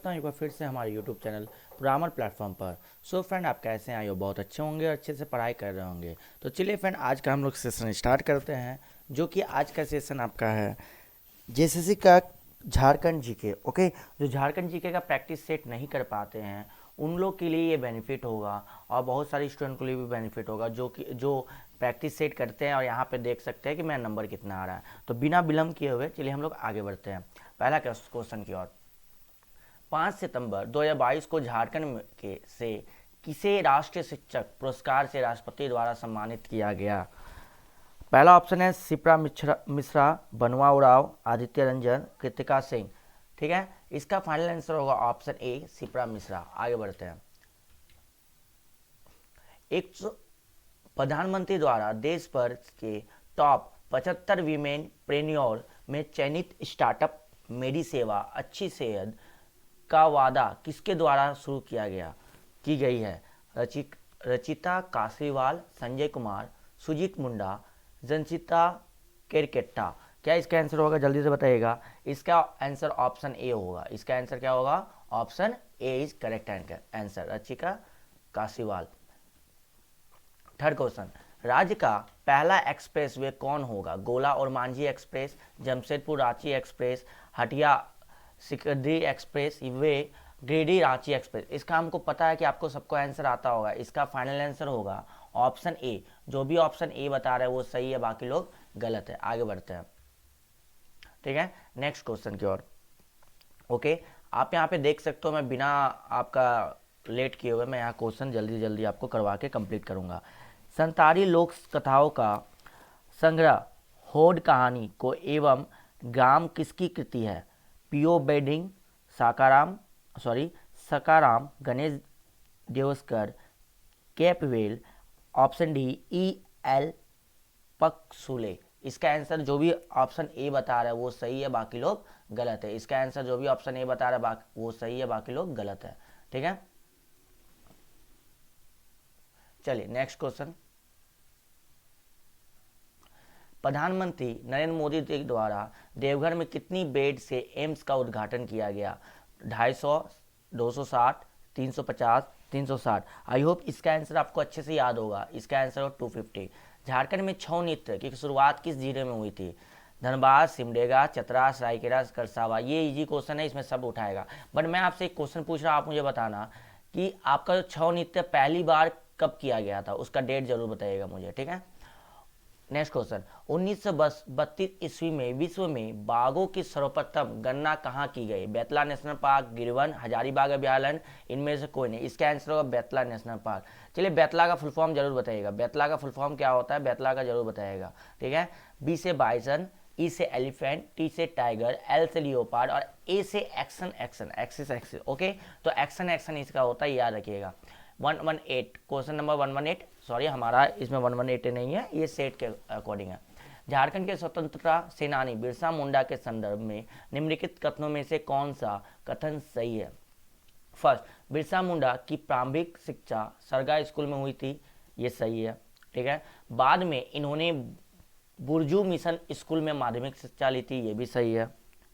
करता हूँ एक बार फिर से हमारे यूट्यूब चैनल ग्रामर प्लेटफॉर्म पर। सो फ्रेंड, आप कैसे हैं? आइए, बहुत अच्छे होंगे और अच्छे से पढ़ाई कर रहे होंगे। तो चलिए फ्रेंड, आज का हम लोग सेशन स्टार्ट करते हैं, जो कि आज का सेशन आपका है जेएसएससी का झारखंड जीके। ओके, जो झारखंड जीके का प्रैक्टिस सेट नहीं कर पाते हैं उन लोग के लिए ये बेनिफिट होगा, और बहुत सारे स्टूडेंट के लिए भी बेनिफिट होगा जो प्रैक्टिस सेट करते हैं और यहाँ पे देख सकते हैं कि मेरा नंबर कितना आ रहा है। तो बिना विलम्ब किए हुए चलिए हम लोग आगे बढ़ते हैं पहला क्वेश्चन की ओर। 5 सितंबर 2022 को झारखंड के से किसे राष्ट्रीय शिक्षक पुरस्कार से राष्ट्रपति द्वारा सम्मानित किया गया? पहला ऑप्शन है शिप्रा मिश्रा, बनवा उराव, आदित्य रंजन, कृतिका सिंह। ठीक है, इसका फाइनल आंसर होगा ऑप्शन ए शिप्रा मिश्रा। आगे बढ़ते हैं। प्रधानमंत्री द्वारा देश भर के टॉप 75 वीमेन प्रेन्योर में चयनित स्टार्टअप मेरी सेवा अच्छी सेहत का वादा किसके द्वारा शुरू की गई है? रचिता कासीवाल, संजय कुमार, सुजीत मुंडा, जनसिता केरकेट्टा। क्या इसका आंसर होगा? जल्दी से बताइएगा। इसका आंसर ऑप्शन ए होगा। इसका आंसर क्या होगा? Option A is correct answer, Rachika Kasiwal. Third question, राज्य का पहला एक्सप्रेस वे कौन होगा? गोला और Manjhi express, Jamshedpur Ranchi express, Hatia Sikandari expressway, Giridih Ranchi express. इसका हमको पता है कि आपको सबको आंसर आता होगा। इसका फाइनल आंसर होगा ऑप्शन ए। जो भी ऑप्शन ए बता रहे हैं वो सही है, बाकी लोग गलत है। आगे बढ़ते हैं। ठीक है, नेक्स्ट क्वेश्चन की ओर। ओके, आप यहाँ पे देख सकते हो, मैं बिना आपका लेट किए हुए मैं यहाँ क्वेश्चन जल्दी जल्दी आपको करवा के कंप्लीट करूँगा। संतारी लोक कथाओं का संग्रह होड कहानी को एवं ग्राम किसकी कृति है? P O Bodding, Sakharam, Ganesh Deuskar, Campbell, option D E L Puxley. इसका आंसर जो भी ऑप्शन ए बता रहा है वो सही है, बाकी लोग गलत है। इसका आंसर जो भी ऑप्शन ए बता रहा है वो सही है, बाकी लोग गलत है। ठीक है, चलिए नेक्स्ट क्वेश्चन। प्रधानमंत्री नरेंद्र मोदी के द्वारा देवघर में कितनी बेड से एम्स का उद्घाटन किया गया? 250, 260, 350, 360। आई होप इसका आंसर आपको अच्छे से याद होगा। इसका आंसर हो 250। झारखंड में छऊ नृत्य की शुरुआत किस जिले में हुई थी? धनबाद, सिमडेगा, चतरा, सरायकेला, करसावा। ये इजी क्वेश्चन है, इसमें सब उठाएगा। बट मैं आपसे एक क्वेश्चन पूछ रहा हूँ, आप मुझे बताना कि आपका जो छऊ नृत्य पहली बार कब किया गया था, उसका डेट जरूर बताइएगा मुझे। ठीक है, नेक्स्ट क्वेश्चन। 1932 ईस्वी में विश्व में बाघों की सर्वप्रथम गणना कहाँ की गई? बेतला नेशनल पार्क, गिरवन, हजारीबाग अभयारण्य, इनमें से कोई नहीं। इसका आंसर होगा बेतला नेशनल पार्क। चलिए, बेतला का फुल फॉर्म जरूर बताइएगा। बेतला का फुल फॉर्म क्या होता है, बेतला का जरूर बताइएगा। ठीक है, बी से बाइसन, ई से एलिफेंट, टी से टाइगर, एल से लियोपार्ड और ए से एक्सिस। ओके, तो एक्शन इसका होता है, याद रखिएगा। 118 क्वेश्चन नंबर 118, सॉरी हमारा इसमें 118 नहीं है, ये सेट के अकॉर्डिंग है। झारखंड के स्वतंत्रता सेनानी बिरसा मुंडा के संदर्भ में निम्नलिखित कथनों में से कौन सा कथन सही है? फर्स्ट, बिरसा मुंडा की प्रारंभिक शिक्षा सरगा स्कूल में हुई थी, ये सही है। ठीक है, बाद में इन्होंने बुरजू मिशन स्कूल में माध्यमिक शिक्षा ली थी, ये भी सही है।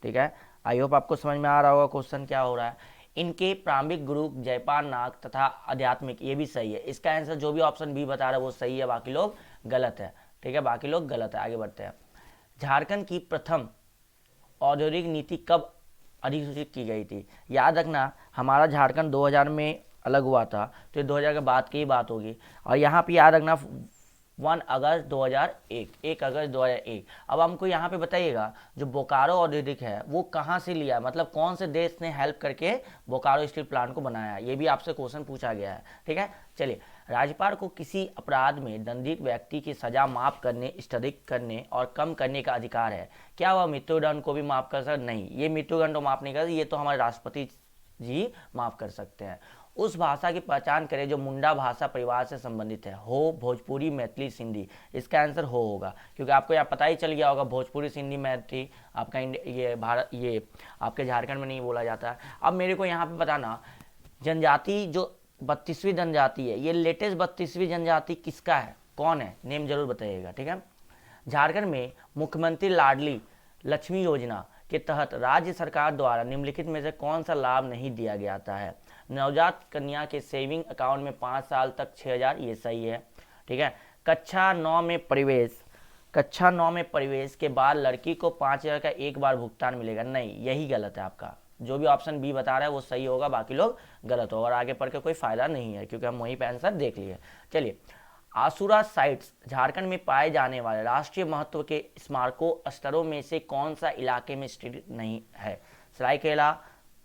ठीक है, आई होप आपको समझ में आ रहा होगा क्वेश्चन क्या हो रहा है। इनके प्रारंभिक गुरु जयपाल नाग तथा आध्यात्मिक, ये भी सही है। इसका आंसर जो भी ऑप्शन बी बता रहा है वो सही है, बाकी लोग गलत है। ठीक है, बाकी लोग गलत है। आगे बढ़ते हैं। झारखंड की प्रथम औद्योगिक नीति कब अधिसूचित की गई थी? याद रखना, हमारा झारखंड 2000 में अलग हुआ था, तो ये 2000 के बाद की ही बात होगी। और यहाँ पे याद रखना 1 अगस्त 2001, 1 अगस्त 2001। अब हमको यहाँ पे बताइएगा जो बोकारो औद्योगिक है वो कहाँ से लिया, मतलब कौन से देश ने हेल्प करके बोकारो स्टील प्लांट को बनाया, ये भी आपसे क्वेश्चन पूछा गया है। ठीक है, चलिए। राज्यपाल को किसी अपराध में दंडित व्यक्ति की सजा माफ करने, स्थगित करने और कम करने का अधिकार है। क्या वह मृत्युदंड को भी माफ कर सकते? नहीं, ये मृत्युदंड को माफ नहीं कर, ये तो हमारे राष्ट्रपति जी माफ कर सकते हैं। उस भाषा की पहचान करें जो मुंडा भाषा परिवार से संबंधित है। हो, भोजपुरी, मैथिली, सिंधी। इसका आंसर हो होगा, क्योंकि आपको यहाँ पता ही चल गया होगा भोजपुरी, सिंधी, मैथिली आपका ये भारत, ये आपके झारखंड में नहीं बोला जाता है। अब मेरे को यहाँ पे बताना, जनजाति जो 32वीं जनजाति है, ये लेटेस्ट 32वीं जनजाति किसका है, कौन है, नेम जरूर बताइएगा। ठीक है, झारखंड में मुख्यमंत्री लाडली लक्ष्मी योजना के तहत राज्य सरकार द्वारा निम्नलिखित में से कौन सा लाभ नहीं दिया जाता है? नवजात कन्या के सेविंग अकाउंट में 5 साल तक 6,000, ये सही है, ठीक है। कक्षा 9 में प्रवेश के बाद लड़की को 5,000 का एक बार भुगतान मिलेगा, नहीं, यही गलत है आपका। जो भी ऑप्शन बी बता रहा है वो सही होगा, बाकी लोग गलत होगा, और आगे पढ़ के कोई फायदा नहीं है क्योंकि हम वहीं पे आंसर देख लिए। चलिए, आसुरा साइट्स झारखंड में पाए जाने वाले राष्ट्रीय महत्व के स्मारकों स्थलों में से कौन सा इलाके में स्थित नहीं है? सरायकेला,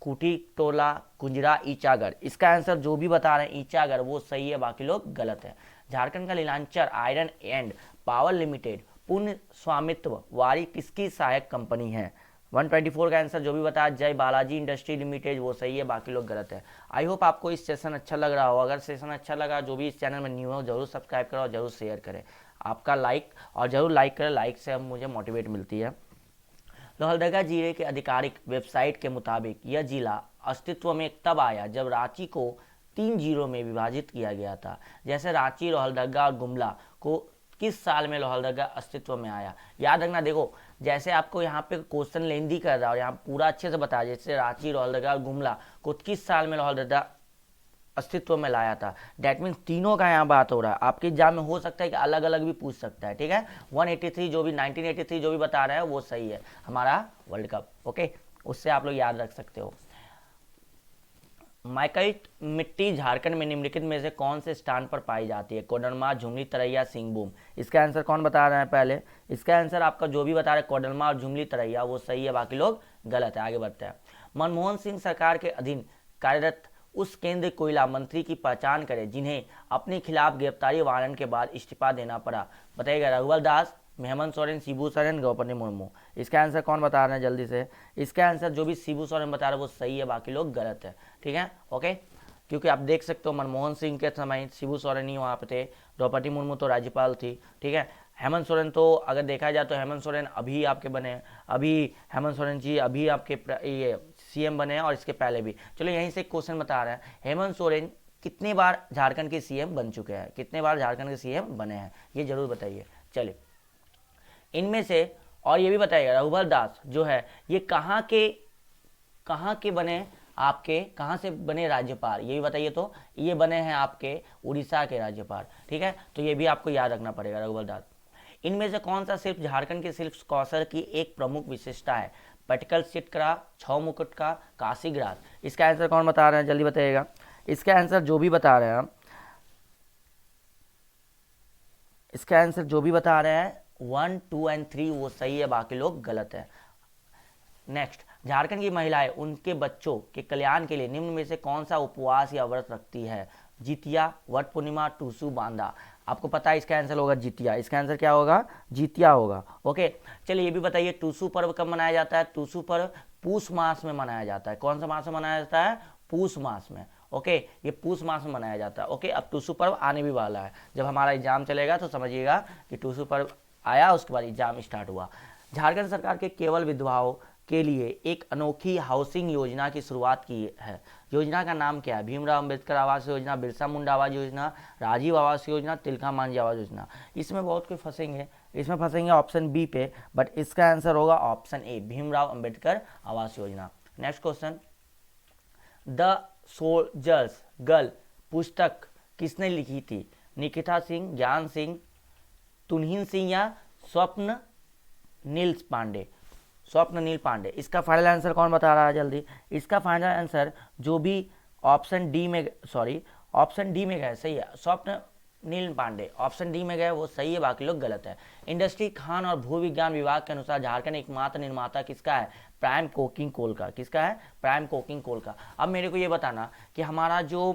खूंटी टोला, कुंजरा, ईचागढ़। इसका आंसर जो भी बता रहे हैं ईचागढ़ वो सही है, बाकी लोग गलत है। झारखंड का Nilanchal iron and power limited पूर्ण स्वामित्व वाली किसकी सहायक कंपनी है? 124 का आंसर जो भी बताया जय बालाजी इंडस्ट्री लिमिटेड, वो सही है, बाकी लोग गलत है। आई होप आपको इस सेशन अच्छा लग रहा हो। अगर सेशन अच्छा लगा, जो भी इस चैनल में न्यू हो जरूर सब्सक्राइब करो और जरूर शेयर करें। आपका लाइक और जरूर लाइक करें, लाइक से मुझे मोटिवेट मिलती है। लोहरदगा जिले के आधिकारिक वेबसाइट के मुताबिक यह जिला अस्तित्व में तब आया जब रांची को 3 जिलों में विभाजित किया गया था। जैसे रांची, लोहरदगा और गुमला को किस साल में लोहरदगा अस्तित्व में आया? याद रखना, देखो जैसे आपको यहाँ पे क्वेश्चन लेंदी कर रहा है और यहाँ पूरा अच्छे से बताया, जैसे रांची, लोहरदगा और गुमला को किस साल में लोहरदगा अस्तित्व में लाया था। डेट मीन्स तीनों का यहाँ बात हो रहा है। आपके एग्जाम में हो सकता है कि अलग अलग भी पूछ सकता है, ठीक है। 183 जो भी 1983 जो भी बता रहे हैं वो सही है, हमारा वर्ल्ड कप, ओके, उससे आप लोग याद रख सकते हो। माइकाइट मिट्टी झारखंड में निम्नलिखित में से कौन से स्थान पर पाई जाती है? कोडरमा, झुमरी, तरैया, सिंहभूम। इसका आंसर कौन बता रहे हैं? पहले इसका आंसर आपका जो भी बता रहे हैं कोडरमा और झुमरी तरैया वो सही है, बाकी लोग गलत है। आगे बढ़ते हैं। मनमोहन सिंह सरकार के अधीन कार्यरत उस केंद्रीय कोयला मंत्री की पहचान करें जिन्हें अपने खिलाफ गिरफ्तारी वारंट के बाद इस्तीफा देना पड़ा। बताइएगा, रघुवर दास, हेमंत सोरेन, शिबू सोरेन, द्रौपदी मुर्मू। इसका आंसर कौन बता रहे हैं जल्दी से? इसका आंसर जो भी शिबू सोरेन बता रहे हैं वो सही है, बाकी लोग गलत है, ठीक है, ओके। क्योंकि आप देख सकते हो मनमोहन सिंह के समय शिबू सोरेन ही वहाँ पे थे, द्रौपदी मुर्मू तो राज्यपाल थी, ठीक है। हेमंत सोरेन तो अगर देखा जाए तो हेमंत सोरेन अभी आपके बने हैं, अभी हेमंत सोरेन जी अभी आपके ये सीएम बने हैं और इसके पहले भी। चलो यहीं से क्वेश्चन बता रहे हैं, हेमंत सोरेन कितने बार झारखंड के सीएम बन चुके हैं? कितने बार झारखंड के सीएम बने हैं, ये जरूर बताइए। चलिए, इनमें से और ये भी बताइएगा रघुवर दास जो है ये कहाँ के बने, आपके कहाँ से बने राज्यपाल, ये भी बताइए। तो ये बने हैं आपके उड़ीसा के राज्यपाल, ठीक है, तो ये भी आपको याद रखना पड़ेगा रघुवर दास। इनमें से कौन सा शिल्प झारखंड के शिल्प कौशल की एक प्रमुख विशेषता है? पटकल चित्रकला, छौ मुकुट का, काशी ग्रास। इसका आंसर कौन बता रहे हैं जल्दी बताइएगा। इसका आंसर जो भी बता रहे हैं, इसका आंसर जो भी बता रहे हैं 1, 2 और 3 वो सही है, बाकी लोग गलत है। नेक्स्ट, झारखंड की महिलाएं उनके बच्चों के कल्याण के लिए निम्न में से कौन सा उपवास या व्रत रखती है? जितिया, वट पूर्णिमा, टूसू, बांदा। आपको पता है इसका आंसर होगा जितिया। इसका आंसर क्या होगा? जितिया होगा, ओके। चलिए ये भी बताइए टूसू पर्व कब मनाया जाता है? टूसू पर्व पूस मास में मनाया जाता है। कौन सा मास में मनाया जाता है? पूस मास में, ओके, ये पूस मास में मनाया जाता है, ओके। अब टूसू पर्व आने भी वाला है, जब हमारा एग्जाम चलेगा तो समझिएगा कि टूसू पर्व आया, उसके बाद एग्जाम स्टार्ट हुआ। झारखंड सरकार के केवल विधवाओं के लिए एक अनोखी हाउसिंग योजना की शुरुआत की है। योजना का नाम क्या है? भीमराव अंबेडकर आवास योजना, बिरसा मुंडा आवास योजना, राजीव आवास योजना, तिलका मांझी आवास योजना। इसमें बहुत कोई फंसेंगे, इसमें फंसेंगे ऑप्शन बी पे, बट इसका आंसर होगा option A, Bhimrao Ambedkar Awas Yojana. Next question, the soldiers girl पुस्तक किसने लिखी थी? निकिता सिंह, ज्ञान सिंह, तुनहीन सिंह या स्वप्न नील पांडे? स्वप्न नील पांडे। इसका फाइनल आंसर कौन बता रहा है जल्दी? इसका फाइनल आंसर जो भी ऑप्शन डी में, सॉरी ऑप्शन डी में गए, सही है, स्वप्न नील पांडे ऑप्शन डी में गए वो सही है, बाकी लोग गलत है। इंडस्ट्री, खान और भू विज्ञान विभाग के अनुसार झारखंड एकमात्र निर्माता किसका है? प्राइम कोकिंग कोल का। किसका है? प्राइम कोकिंग कोल का। अब मेरे को ये बताना कि हमारा जो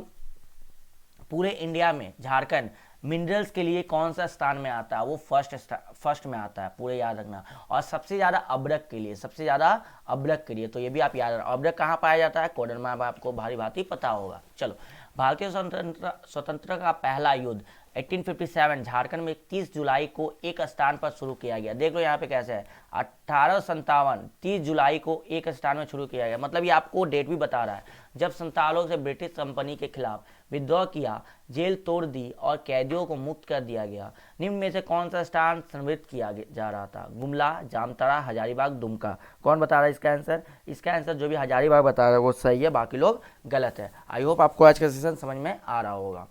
पूरे इंडिया में झारखंड मिनरल्स के लिए कौन सा स्थान में आता है? वो फर्स्ट में आता है, पूरे याद रखना। और सबसे ज़्यादा अब्रक के लिए, सबसे ज़्यादा अब्रक के लिए, तो ये भी आप याद रखना। अब्रक कहाँ पाया जाता है? कोडरमा में, आपको भारी भांति पता होगा। चलो, भारतीय स्वतंत्रता का पहला युद्ध 1857 झारखंड में 30 जुलाई को एक स्थान पर शुरू किया गया। देख लो यहाँ पे कैसे है, 1857 30 जुलाई को एक स्थान में शुरू किया गया, मतलब ये आपको डेट भी बता रहा है जब संतालों से ब्रिटिश कंपनी के खिलाफ विद्रोह किया, जेल तोड़ दी और कैदियों को मुक्त कर दिया गया। निम्न में से कौन सा स्थान संरक्षित किया जा रहा था? गुमला, जामताड़ा, हजारीबाग, दुमका। कौन बता रहा है इसका आंसर? इसका आंसर जो भी हजारीबाग बता रहा है वो सही है, बाकी लोग गलत है। आई होप आपको आज का सेशन समझ में आ रहा होगा।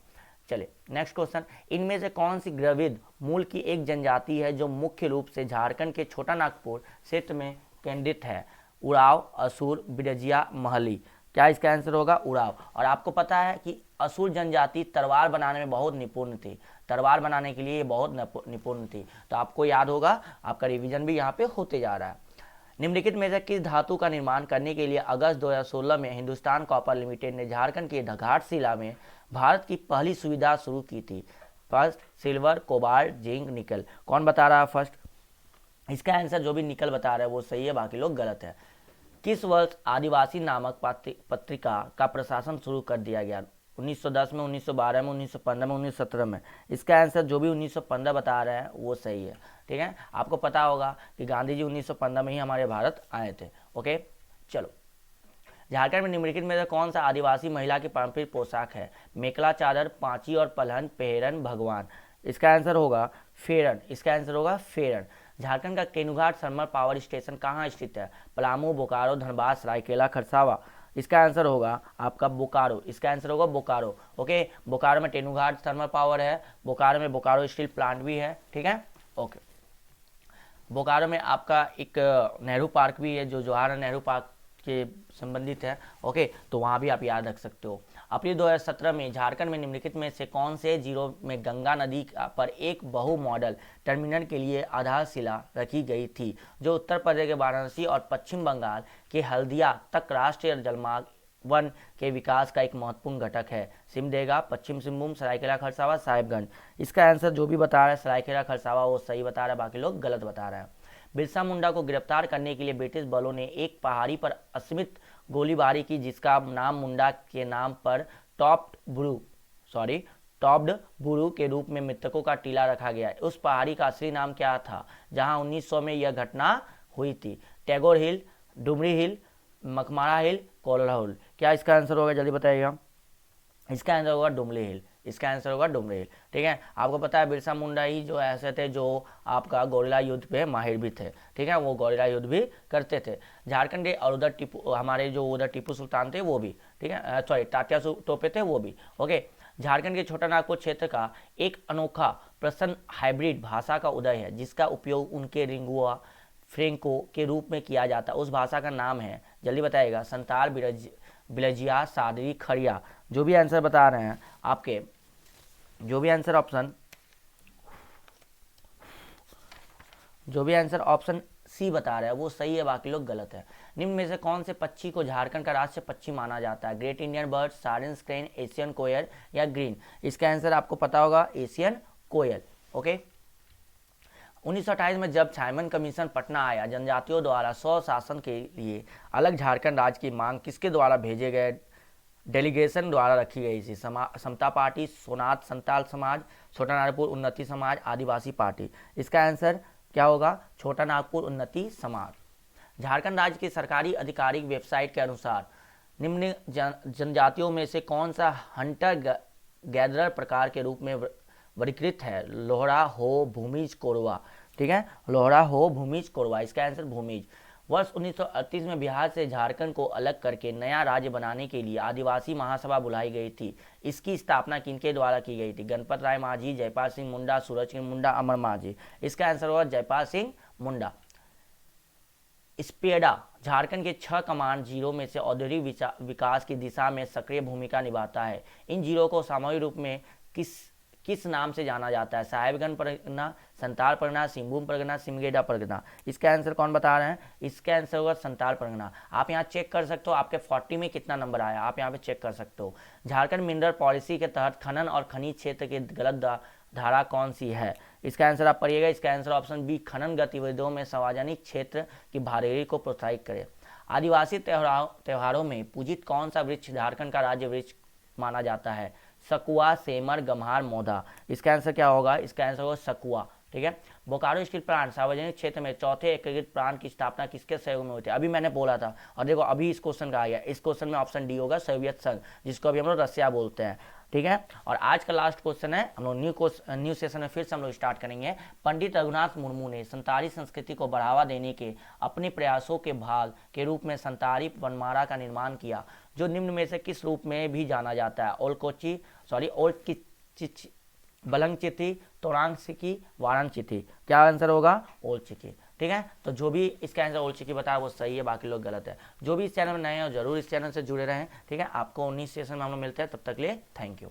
चलिए नेक्स्ट क्वेश्चन, इनमें से कौन सी द्रविड़ मूल की एक जनजाति है जो मुख्य रूप से झारखंड के छोटा नागपुर क्षेत्र में केंद्रित है? उराव, असुर, बिरजिया, महली। क्या इसका आंसर होगा? उराव। और आपको पता है कि असुर जनजाति तलवार बनाने में बहुत निपुण थी, तलवार बनाने के लिए ये बहुत निपुण थी, तो आपको याद होगा, आपका रिवीजन भी यहाँ पे होते जा रहा है। निम्नलिखित में से किस धातु का निर्माण करने के लिए अगस्त 2016 में हिंदुस्तान कॉपर लिमिटेड ने झारखंड के घाटशिला में भारत की पहली सुविधा शुरू की थी? फर्स्ट सिल्वर, कोबाल्ट, जिंक, निकल। कौन बता रहा है फर्स्ट? इसका आंसर जो भी निकल बता रहा है वो सही है, बाकी लोग गलत है। किस वर्ष आदिवासी नामक पत्रिका का प्रशासन शुरू कर दिया गया? 1910 में, 1912 में, 1915 में, 1917 में। इसका आंसर जो भी 1915 बता रहे हैं वो सही है। ठीक है, आपको पता होगा कि गांधी जी 1915 में ही हमारे भारत आए थे। ओके चलो, झारखंड में निम्नलिखित में से कौन सा आदिवासी महिला की पारंपरिक पोशाक है? मेखला चादर, पांची और पलहन, पेहरन, भगवान। इसका आंसर होगा फेरन। इसका आंसर होगा फेरन। झारखंड का केनुघाट थर्मल पावर स्टेशन कहाँ स्थित है? पलामू, बोकारो, धनबाद, सरायकेला, खरसावा। इसका आंसर होगा आपका बोकारो। इसका आंसर होगा बोकारो। ओके, बोकारो में तेनुघाट थर्मल पावर है, बोकारो में बोकारो स्टील प्लांट भी है। ठीक है, ओके। बोकारो में आपका एक नेहरू पार्क भी है जो जवाहरलाल नेहरू पार्क के संबंधित है। ओके, तो वहाँ भी आप याद रख सकते हो। अप्रैल 2017 में झारखंड में निम्नलिखित में से कौन से जिलों में गंगा नदी पर एक बहु मॉडल टर्मिनल के लिए आधारशिला रखी गई थी, जो उत्तर प्रदेश के वाराणसी और पश्चिम बंगाल के हल्दिया तक राष्ट्रीय जलमार्ग 1 के विकास का एक महत्वपूर्ण घटक है? सिमडेगा, पश्चिम सिंहभूम, सरायकेला खरसावा, साहिबगंज। इसका आंसर जो भी बता रहा है सरायकेला खरसावा वो सही बता रहा है, बाकी लोग गलत बता रहे हैं। बिरसा मुंडा को गिरफ्तार करने के लिए ब्रिटिश बलों ने एक पहाड़ी पर असीमित गोलीबारी की जिसका नाम मुंडा के नाम पर टॉप्ड बुरू के रूप में मृतकों का टीला रखा गया। उस पहाड़ी का असली नाम क्या था जहां 1900 में यह घटना हुई थी? टैगोर हिल, डुमरी हिल, मकमारा हिल, कोलरा हिल। क्या इसका आंसर होगा? जल्दी बताइएगा। इसका आंसर होगा डुमरी हिल। इसका आंसर होगा डुमरी हिल। ठीक है, आपको पता है बिरसा मुंडा ही जो ऐसे थे जो आपका गोरिल्ला युद्ध पे माहिर भी थे। ठीक है, वो गोरिल्ला युद्ध भी करते थे। झारखंड के और उधर टीपू, हमारे जो उधर टीपू सुल्तान थे वो भी, ठीक है, सॉरी तात्या टोपे थे वो भी। ओके, झारखंड के छोटा नागपुर क्षेत्र का एक अनोखा प्रसन्न हाइब्रिड भाषा का उदय है जिसका उपयोग उनके रिंगुआ फ्रेंको के रूप में किया जाता है। उस भाषा का नाम है, जल्दी बताइएगा। संताल, बिलजिया, सादरी, खड़िया। जो भी आंसर बता रहे हैं आपके, जो भी आंसर ऑप्शन सी बता रहे हैं वो सही है, बाकी लोग गलत है। निम्न में से कौन से पक्षी को झारखंड का राष्ट्रीय पक्षी माना जाता है? Great Indian bird, sarus crane, Asian koel या ग्रीन। इसका आंसर आपको पता होगा एशियन कोयल। ओके, 1928 में जब साइमन कमीशन पटना आया, जनजातियों द्वारा स्वशासन के लिए अलग झारखंड राज्य की मांग किसके द्वारा भेजे गए डेलीगेशन द्वारा रखी गई थी? समता पार्टी, सोनात संताल समाज, छोटा नागपुर उन्नति समाज, आदिवासी पार्टी। इसका आंसर क्या होगा? छोटा नागपुर उन्नति समाज। झारखंड राज्य की सरकारी आधिकारिक वेबसाइट के अनुसार निम्न जनजातियों में से कौन सा हंटर गैदरर प्रकार के रूप में वर्गीकृत है? लोहरा, हो, भूमिज, कोरवा। ठीक है, लोहरा, हो, भूमिज, कोरवा। इसका आंसर भूमिज। वर्ष 1938 में बिहार से झारखंड को अलग करके नया राज्य बनाने के लिए आदिवासी महासभा बुलाई गई थी। इसकी स्थापना किनके द्वारा की गई थी? गणपत राय माझी, जयपाल सिंह मुंडा, सूरज सिंह मुंडा, अमर माझी। इसका आंसर होगा जयपाल सिंह मुंडा। स्पेडा झारखंड के 6 कमांड जिलों में से औद्योगिक विकास की दिशा में सक्रिय भूमिका निभाता है। इन जिलों को सामूहिक रूप में किस नाम से जाना जाता है? साहेबगंज परगना, संताल परगना, सिंहभूम परगना, सिमडेगा परगना। इसका आंसर कौन बता रहे हैं? इसका आंसर होगा संताल परगना। आप यहाँ चेक कर सकते हो आपके 40 में कितना नंबर आया, आप यहाँ पे चेक कर सकते हो। झारखंड मिनरल पॉलिसी के तहत खनन और खनिज क्षेत्र की गलत धारा कौन सी है? इसका आंसर आप पढ़िएगा। इसका आंसर ऑप्शन बी, खनन गतिविधियों में सार्वजनिक क्षेत्र की भागीदारी को प्रोत्साहित करे। आदिवासी त्योहारों में पूजित कौन सा वृक्ष झारखंड का राज्य वृक्ष माना जाता है? सकुआ, सेमर, गम्हार, मोधा। इसका आंसर क्या होगा? इसका आंसर होगा सकुआ। ठीक है। बोकारो स्टील प्लांट सार्वजनिक क्षेत्र में चौथे एकीकृत प्लांट की स्थापना किसके सहयोग में हुई थी? अभी मैंने बोला था, और देखो अभी इस क्वेश्चन का आ गया। इस क्वेश्चन में ऑप्शन डी होगा, सोवियत संघ, जिसको अभी हम लोग रसिया बोलते हैं। ठीक है। और आज का लास्ट क्वेश्चन है, हम लोग न्यू सेशन में फिर से हम लोग स्टार्ट करेंगे। पंडित रघुनाथ मुर्मू ने संतारी संस्कृति को बढ़ावा देने के अपने प्रयासों के भाग के रूप में संतारी वनमाला का निर्माण किया, जो निम्न में से किस रूप में भी जाना जाता है? ओल्ड बलंगचिती, तोरांगसिकी, वाराणचिती। क्या आंसर होगा? ओल्ड चिकी। ठीक है। तो जो भी इसका आंसर ओल्ड चिकी बताया वो सही है, बाकी लोग गलत है। जो भी इस चैनल में नए हो जरूर इस चैनल से जुड़े रहें। ठीक है। आपको 19 सेशन में हम लोग मिलते हैं, तब तक के लिए थैंक यू।